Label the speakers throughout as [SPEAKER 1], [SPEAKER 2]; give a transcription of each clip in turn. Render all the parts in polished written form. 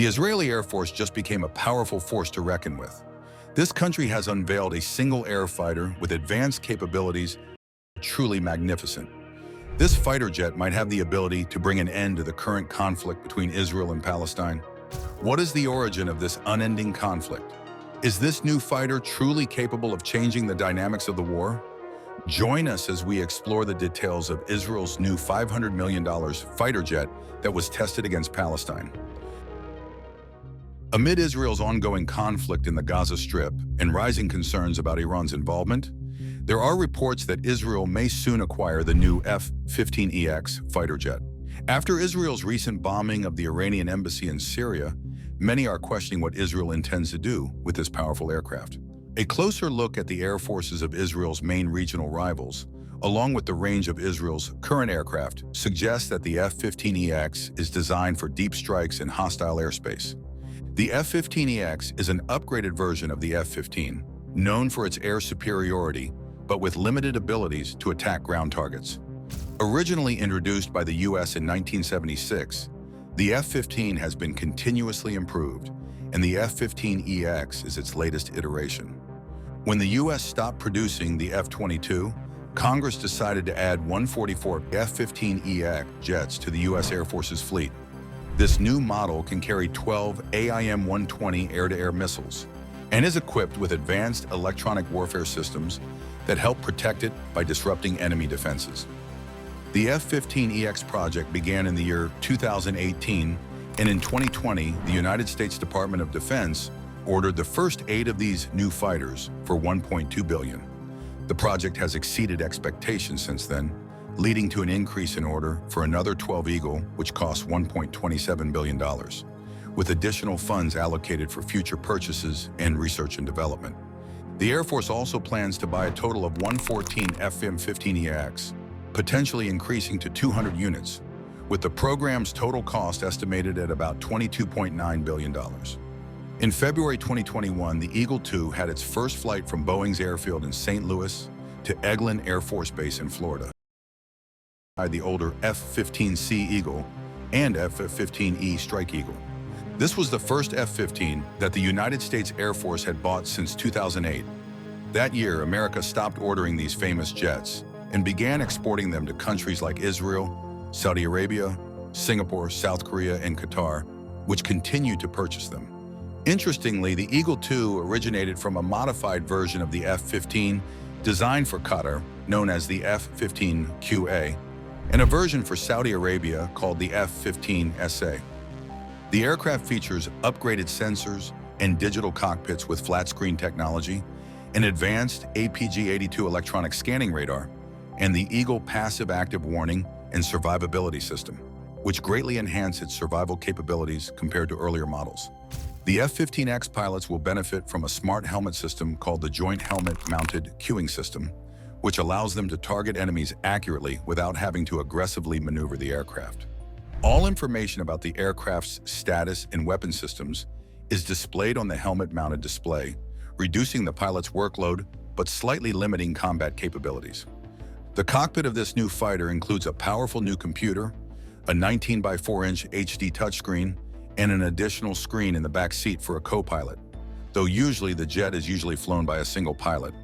[SPEAKER 1] The Israeli Air Force just became a powerful force to reckon with. This country has unveiled a single air fighter with advanced capabilities truly magnificent. This fighter jet might have the ability to bring an end to the current conflict between Israel and Palestine. What is the origin of this unending conflict? Is this new fighter truly capable of changing the dynamics of the war? Join us as we explore the details of Israel's new $500 million fighter jet that was tested against Palestine. Amid Israel's ongoing conflict in the Gaza Strip and rising concerns about Iran's involvement, there are reports that Israel may soon acquire the new F-15EX fighter jet. After Israel's recent bombing of the Iranian embassy in Syria, many are questioning what Israel intends to do with this powerful aircraft. A closer look at the air forces of Israel's main regional rivals, along with the range of Israel's current aircraft, suggests that the F-15EX is designed for deep strikes in hostile airspace. The F-15EX is an upgraded version of the F-15, known for its air superiority, but with limited abilities to attack ground targets. Originally introduced by the U.S. in 1976, the F-15 has been continuously improved, and the F-15EX is its latest iteration. When the U.S. stopped producing the F-22, Congress decided to add 144 F-15EX jets to the U.S. Air Force's fleet. This new model can carry 12 AIM-120 air-to-air missiles and is equipped with advanced electronic warfare systems that help protect it by disrupting enemy defenses. The F-15EX project began in the year 2018, and in 2020, the United States Department of Defense ordered the first 8 of these new fighters for $1.2 billion. The project has exceeded expectations since then, leading to an increase in order for another 12 Eagle, which costs $1.27 billion, with additional funds allocated for future purchases and research and development. The Air Force also plans to buy a total of 114 F-15EX, potentially increasing to 200 units, with the program's total cost estimated at about $22.9 billion. In February 2021, the Eagle II had its first flight from Boeing's airfield in St. Louis to Eglin Air Force Base in Florida. The older F-15C Eagle and F-15E Strike Eagle. This was the first F-15 that the United States Air Force had bought since 2008. That year, America stopped ordering these famous jets and began exporting them to countries like Israel, Saudi Arabia, Singapore, South Korea, and Qatar, which continued to purchase them. Interestingly, the Eagle II originated from a modified version of the F-15 designed for Qatar, known as the F-15QA, and a version for Saudi Arabia called the F-15SA. The aircraft features upgraded sensors and digital cockpits with flat-screen technology, an advanced APG-82 electronic scanning radar, and the Eagle Passive Active Warning and Survivability System, which greatly enhance its survival capabilities compared to earlier models. The F-15X pilots will benefit from a smart helmet system called the Joint Helmet Mounted Cueing System, which allows them to target enemies accurately without having to aggressively maneuver the aircraft. All information about the aircraft's status and weapon systems is displayed on the helmet-mounted display, reducing the pilot's workload but slightly limiting combat capabilities. The cockpit of this new fighter includes a powerful new computer, a 19 by 4-inch HD touchscreen, and an additional screen in the back seat for a co-pilot, though usually the jet is usually flown by a single pilot.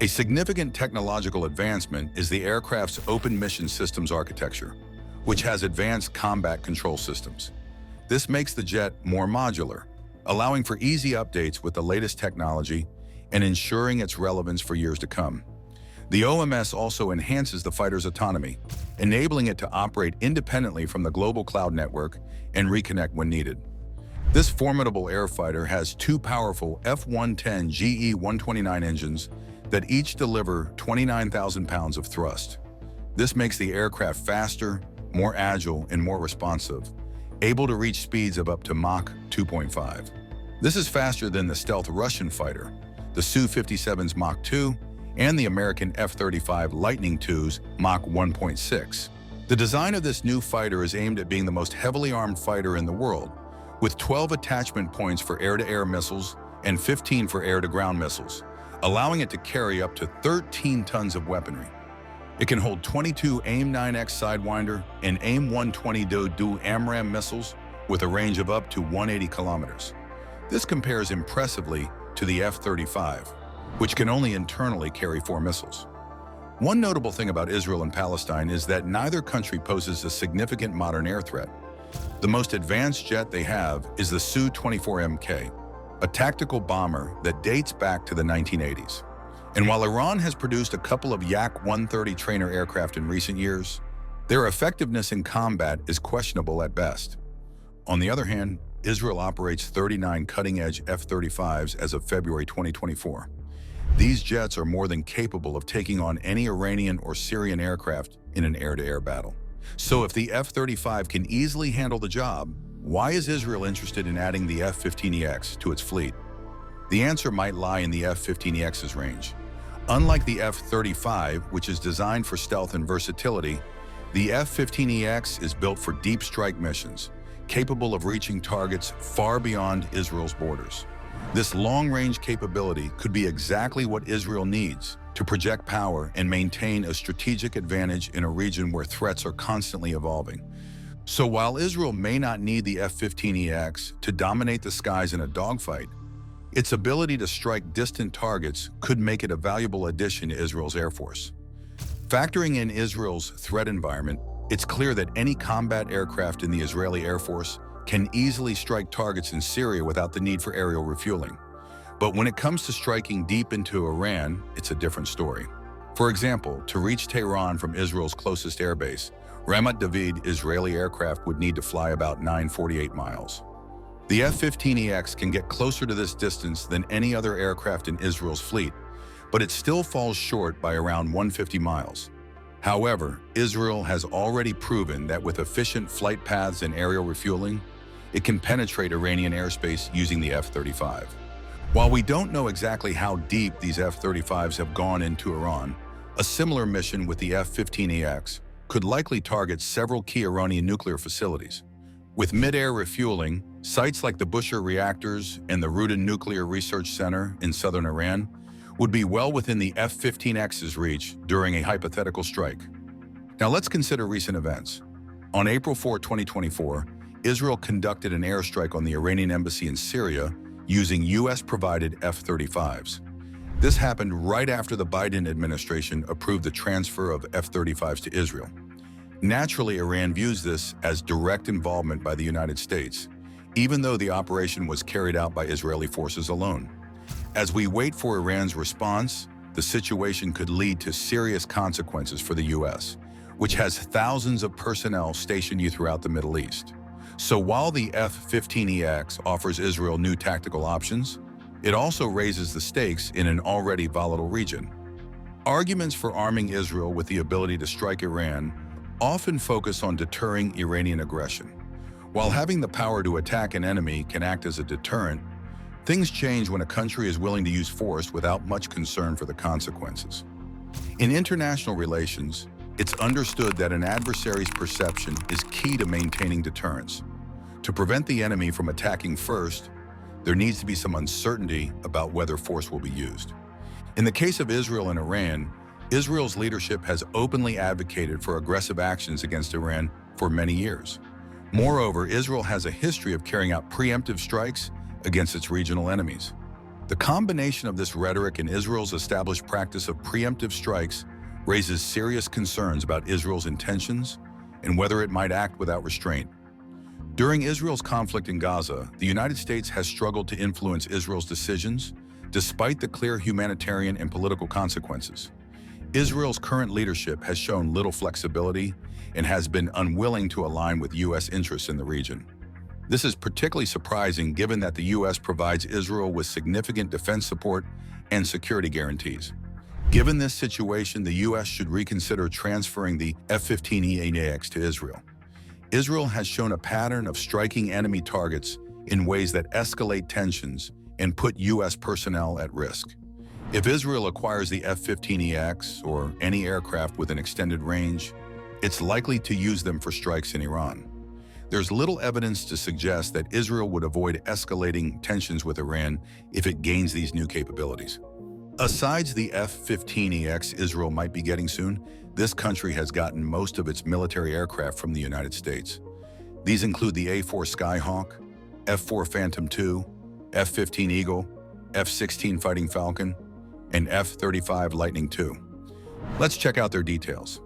[SPEAKER 1] A significant technological advancement is the aircraft's open mission systems architecture, which has advanced combat control systems. This makes the jet more modular, allowing for easy updates with the latest technology and ensuring its relevance for years to come. The OMS also enhances the fighter's autonomy, enabling it to operate independently from the global cloud network and reconnect when needed. This formidable air fighter has 2 powerful F-110 GE-129 engines that each deliver 29,000 pounds of thrust. This makes the aircraft faster, more agile, and more responsive, able to reach speeds of up to Mach 2.5. This is faster than the stealth Russian fighter, the Su-57's Mach 2, and the American F-35 Lightning II's Mach 1.6. The design of this new fighter is aimed at being the most heavily armed fighter in the world, with 12 attachment points for air-to-air missiles and 15 for air-to-ground missiles, allowing it to carry up to 13 tons of weaponry. It can hold 22 AIM-9X Sidewinder and AIM-120 Do AMRAAM missiles, with a range of up to 180 kilometers. This compares impressively to the F-35, which can only internally carry 4 missiles. One notable thing about Israel and Palestine is that neither country poses a significant modern air threat. The most advanced jet they have is the Su-24MK, a tactical bomber that dates back to the 1980s. And while Iran has produced a couple of Yak-130 trainer aircraft in recent years, their effectiveness in combat is questionable at best. On the other hand, Israel operates 39 cutting-edge F-35s as of February 2024. These jets are more than capable of taking on any Iranian or Syrian aircraft in an air-to-air battle. So if the F-35 can easily handle the job, why is Israel interested in adding the F-15EX to its fleet? The answer might lie in the F-15EX's range. Unlike the F-35, which is designed for stealth and versatility, the F-15EX is built for deep strike missions, capable of reaching targets far beyond Israel's borders. This long-range capability could be exactly what Israel needs to project power and maintain a strategic advantage in a region where threats are constantly evolving. So while Israel may not need the F-15EX to dominate the skies in a dogfight, its ability to strike distant targets could make it a valuable addition to Israel's Air Force. Factoring in Israel's threat environment, it's clear that any combat aircraft in the Israeli Air Force can easily strike targets in Syria without the need for aerial refueling. But when it comes to striking deep into Iran, it's a different story. For example, to reach Tehran from Israel's closest airbase, Ramat David Israeli aircraft would need to fly about 948 miles. The F-15EX can get closer to this distance than any other aircraft in Israel's fleet, but it still falls short by around 150 miles. However, Israel has already proven that with efficient flight paths and aerial refueling, it can penetrate Iranian airspace using the F-35. While we don't know exactly how deep these F-35s have gone into Iran, a similar mission with the F-15EX could likely target several key Iranian nuclear facilities. With mid-air refueling, sites like the Bushehr reactors and the Rudin Nuclear Research Center in southern Iran would be well within the F-15X's reach during a hypothetical strike. Now let's consider recent events. On April 4, 2024, Israel conducted an airstrike on the Iranian embassy in Syria using US-provided F-35s. This happened right after the Biden administration approved the transfer of F-35s to Israel. Naturally, Iran views this as direct involvement by the United States, even though the operation was carried out by Israeli forces alone. As we wait for Iran's response, the situation could lead to serious consequences for the US, which has thousands of personnel stationed throughout the Middle East. So while the F-15EX offers Israel new tactical options, it also raises the stakes in an already volatile region. Arguments for arming Israel with the ability to strike Iran often focus on deterring Iranian aggression. While having the power to attack an enemy can act as a deterrent, things change when a country is willing to use force without much concern for the consequences. In international relations, it's understood that an adversary's perception is key to maintaining deterrence. To prevent the enemy from attacking first, there needs to be some uncertainty about whether force will be used. In the case of Israel and Iran, Israel's leadership has openly advocated for aggressive actions against Iran for many years. Moreover, Israel has a history of carrying out preemptive strikes against its regional enemies. The combination of this rhetoric and Israel's established practice of preemptive strikes raises serious concerns about Israel's intentions and whether it might act without restraint. During Israel's conflict in Gaza, the United States has struggled to influence Israel's decisions, despite the clear humanitarian and political consequences. Israel's current leadership has shown little flexibility and has been unwilling to align with U.S. interests in the region. This is particularly surprising given that the U.S. provides Israel with significant defense support and security guarantees. Given this situation, the U.S. should reconsider transferring the F-15EX to Israel. Israel has shown a pattern of striking enemy targets in ways that escalate tensions and put U.S. personnel at risk. If Israel acquires the F-15EX or any aircraft with an extended range, it's likely to use them for strikes in Iran. There's little evidence to suggest that Israel would avoid escalating tensions with Iran if it gains these new capabilities. Aside the F-15EX Israel might be getting soon, this country has gotten most of its military aircraft from the United States. These include the A-4 Skyhawk, F-4 Phantom II, F-15 Eagle, F-16 Fighting Falcon, and F-35 Lightning II. Let's check out their details.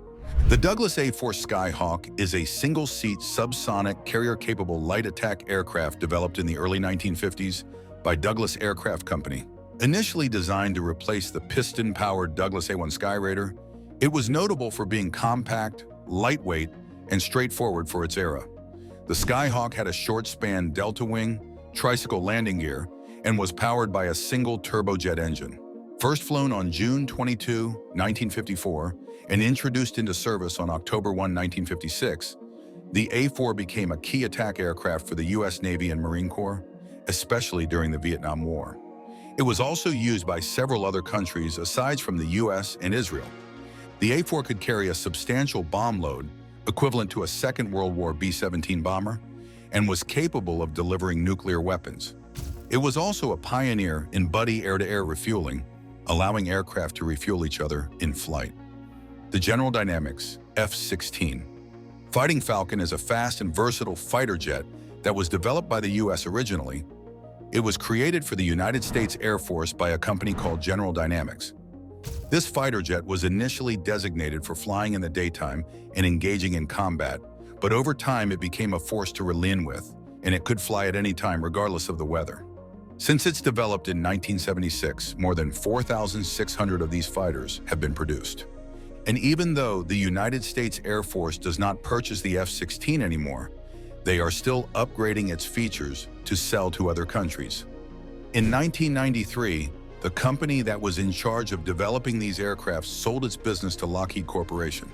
[SPEAKER 1] The Douglas A-4 Skyhawk is a single-seat subsonic carrier-capable light attack aircraft developed in the early 1950s by Douglas Aircraft Company. Initially designed to replace the piston-powered Douglas A-1 Skyraider, it was notable for being compact, lightweight, and straightforward for its era. The Skyhawk had a short-span delta wing, tricycle landing gear, and was powered by a single turbojet engine. First flown on June 22, 1954, and introduced into service on October 1, 1956, the A-4 became a key attack aircraft for the U.S. Navy and Marine Corps, especially during the Vietnam War. It was also used by several other countries aside from the U.S. and Israel. The A-4 could carry a substantial bomb load, equivalent to a Second World War B-17 bomber, and was capable of delivering nuclear weapons. It was also a pioneer in buddy air-to-air refueling, allowing aircraft to refuel each other in flight. The General Dynamics F-16 Fighting Falcon is a fast and versatile fighter jet that was developed by the U.S. originally. It was created for the United States Air Force by a company called General Dynamics. This fighter jet was initially designated for flying in the daytime and engaging in combat, but over time it became a force to reckon with, and it could fly at any time regardless of the weather. Since its developed in 1976, more than 4,600 of these fighters have been produced. And even though the United States Air Force does not purchase the F-16 anymore, they are still upgrading its features to sell to other countries. In 1993, the company that was in charge of developing these aircraft sold its business to Lockheed Corporation.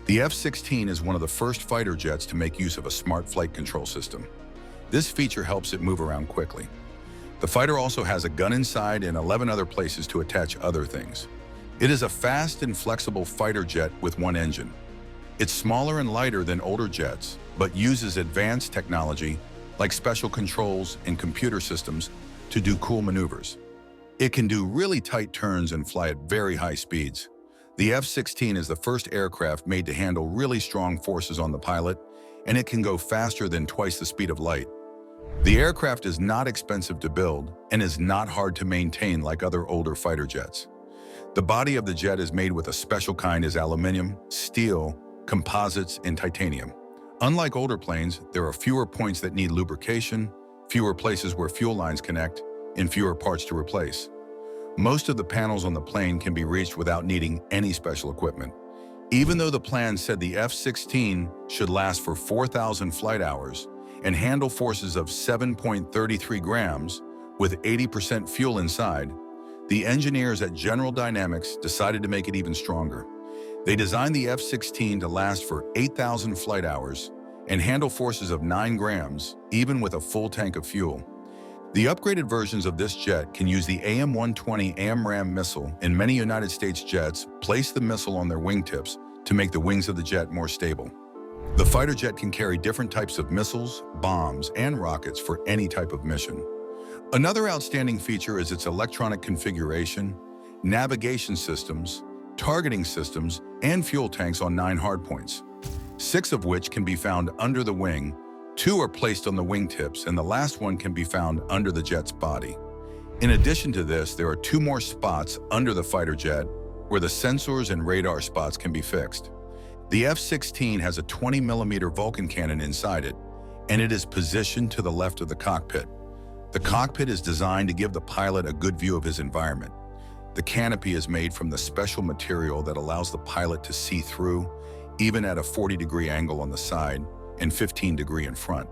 [SPEAKER 1] The F-16 is one of the first fighter jets to make use of a smart flight control system. This feature helps it move around quickly. The fighter also has a gun inside and 11 other places to attach other things. It is a fast and flexible fighter jet with one engine. It's smaller and lighter than older jets, but uses advanced technology like special controls and computer systems to do cool maneuvers. It can do really tight turns and fly at very high speeds. The F-16 is the first aircraft made to handle really strong forces on the pilot, and it can go faster than twice the speed of light. The aircraft is not expensive to build and is not hard to maintain like other older fighter jets. The body of the jet is made with a special kind of aluminum, steel, composites, and titanium. Unlike older planes, there are fewer points that need lubrication, fewer places where fuel lines connect, and fewer parts to replace. Most of the panels on the plane can be reached without needing any special equipment. Even though the plan said the F-16 should last for 4,000 flight hours and handle forces of 7.33 grams with 80% fuel inside, the engineers at General Dynamics decided to make it even stronger. They designed the F-16 to last for 8,000 flight hours and handle forces of 9 grams, even with a full tank of fuel. The upgraded versions of this jet can use the AIM-120 AMRAAM missile, and many United States jets place the missile on their wingtips to make the wings of the jet more stable. The fighter jet can carry different types of missiles, bombs, and rockets for any type of mission. Another outstanding feature is its electronic configuration, navigation systems, targeting systems, and fuel tanks on 9 hardpoints, 6 of which can be found under the wing, 2 are placed on the wingtips, and the last one can be found under the jet's body. In addition to this, there are 2 more spots under the fighter jet where the sensors and radar spots can be fixed. The F-16 has a 20mm Vulcan cannon inside it, and it is positioned to the left of the cockpit. The cockpit is designed to give the pilot a good view of his environment. The canopy is made from the special material that allows the pilot to see through, even at a 40-degree angle on the side and 15-degree in front.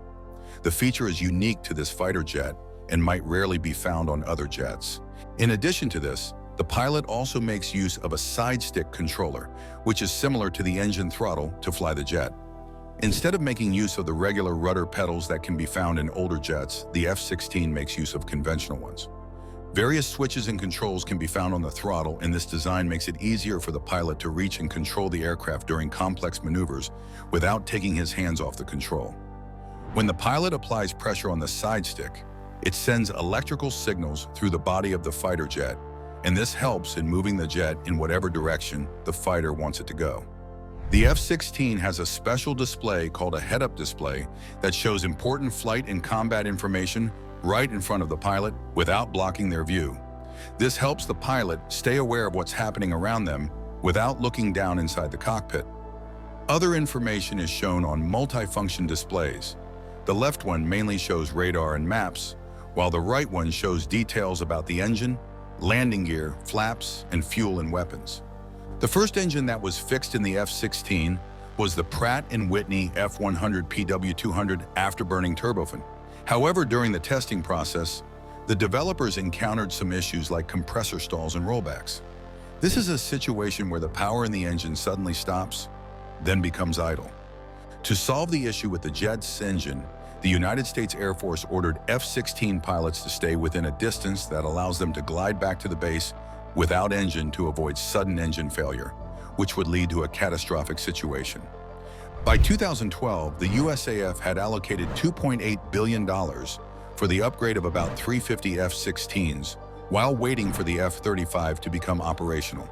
[SPEAKER 1] The feature is unique to this fighter jet and might rarely be found on other jets. In addition to this, the pilot also makes use of a side stick controller, which is similar to the engine throttle to fly the jet. Instead of making use of the regular rudder pedals that can be found in older jets, the F-16 makes use of conventional ones. Various switches and controls can be found on the throttle, and this design makes it easier for the pilot to reach and control the aircraft during complex maneuvers without taking his hands off the control. When the pilot applies pressure on the side stick, it sends electrical signals through the body of the fighter jet, and this helps in moving the jet in whatever direction the fighter wants it to go. The F-16 has a special display called a head-up display that shows important flight and combat information right in front of the pilot without blocking their view. This helps the pilot stay aware of what's happening around them without looking down inside the cockpit. Other information is shown on multifunction displays. The left one mainly shows radar and maps, while the right one shows details about the engine, landing gear, flaps, and fuel and weapons. The first engine that was fixed in the F-16 was the Pratt & Whitney F100 PW200 afterburning turbofan. However, during the testing process, the developers encountered some issues like compressor stalls and rollbacks. This is a situation where the power in the engine suddenly stops, then becomes idle. To solve the issue with the jet's engine, the United States Air Force ordered F-16 pilots to stay within a distance that allows them to glide back to the base without engine to avoid sudden engine failure, which would lead to a catastrophic situation. By 2012, the USAF had allocated $2.8 billion for the upgrade of about 350 F-16s while waiting for the F-35 to become operational.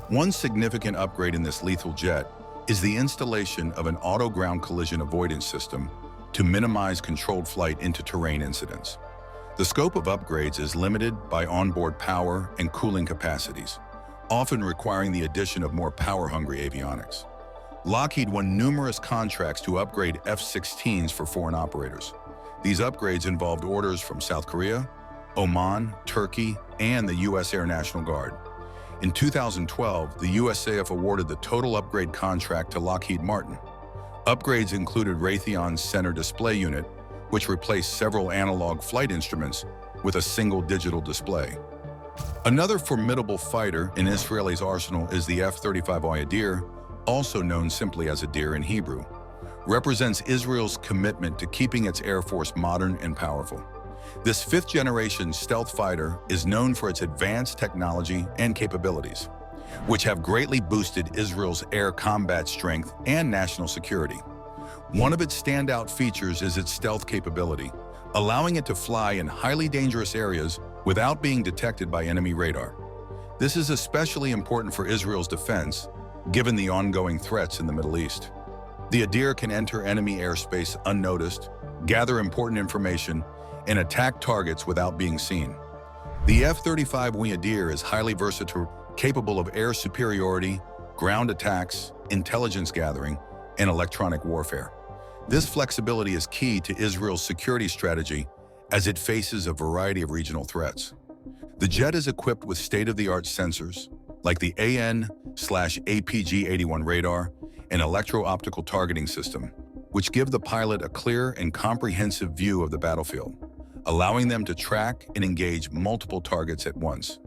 [SPEAKER 1] One significant upgrade in this lethal jet is the installation of an auto-ground collision avoidance system to minimize controlled flight into terrain incidents. The scope of upgrades is limited by onboard power and cooling capacities, often requiring the addition of more power-hungry avionics. Lockheed won numerous contracts to upgrade F-16s for foreign operators. These upgrades involved orders from South Korea, Oman, Turkey, and the U.S. Air National Guard. In 2012, the USAF awarded the total upgrade contract to Lockheed Martin. Upgrades included Raytheon's center display unit, which replaced several analog flight instruments with a single digital display. Another formidable fighter in Israel's arsenal is the F-35 Oyadir, also known simply as Adir in Hebrew, represents Israel's commitment to keeping its Air Force modern and powerful. This fifth-generation stealth fighter is known for its advanced technology and capabilities, which have greatly boosted Israel's air combat strength and national security. One of its standout features is its stealth capability, allowing it to fly in highly dangerous areas without being detected by enemy radar. This is especially important for Israel's defense, given the ongoing threats in the Middle East. The Adir can enter enemy airspace unnoticed, gather important information, and attack targets without being seen. The F-35 Adir is highly versatile, capable of air superiority, ground attacks, intelligence gathering, and electronic warfare. This flexibility is key to Israel's security strategy as it faces a variety of regional threats. The jet is equipped with state-of-the-art sensors, like the AN/APG-81 radar and electro-optical targeting system, which give the pilot a clear and comprehensive view of the battlefield, allowing them to track and engage multiple targets at once.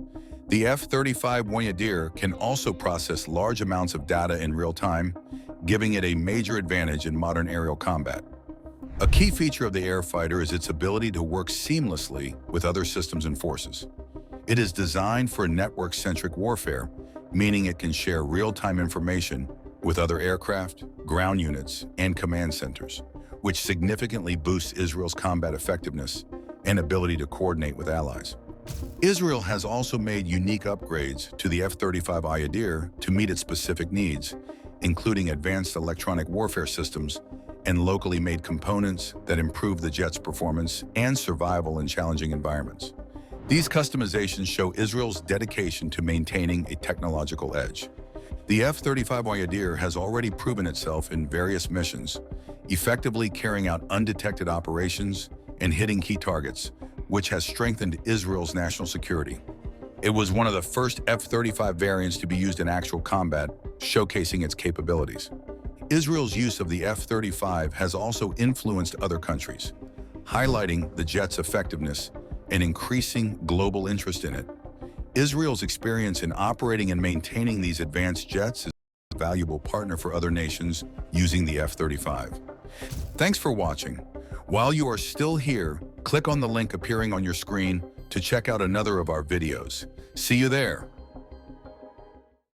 [SPEAKER 1] The F-35 Adir can also process large amounts of data in real time, giving it a major advantage in modern aerial combat. A key feature of the air fighter is its ability to work seamlessly with other systems and forces. It is designed for network-centric warfare, meaning it can share real-time information with other aircraft, ground units, and command centers, which significantly boosts Israel's combat effectiveness and ability to coordinate with allies. Israel has also made unique upgrades to the F-35 Adir to meet its specific needs, including advanced electronic warfare systems and locally made components that improve the jet's performance and survival in challenging environments. These customizations show Israel's dedication to maintaining a technological edge. The F-35 Adir has already proven itself in various missions, effectively carrying out undetected operations and hitting key targets, which has strengthened Israel's national security. It was one of the first F-35 variants to be used in actual combat, showcasing its capabilities. Israel's use of the F-35 has also influenced other countries, highlighting the jet's effectiveness and increasing global interest in it. Israel's experience in operating and maintaining these advanced jets is a valuable partner for other nations using the F-35. Thanks for watching. While you are still here, click on the link appearing on your screen to check out another of our videos. See you there.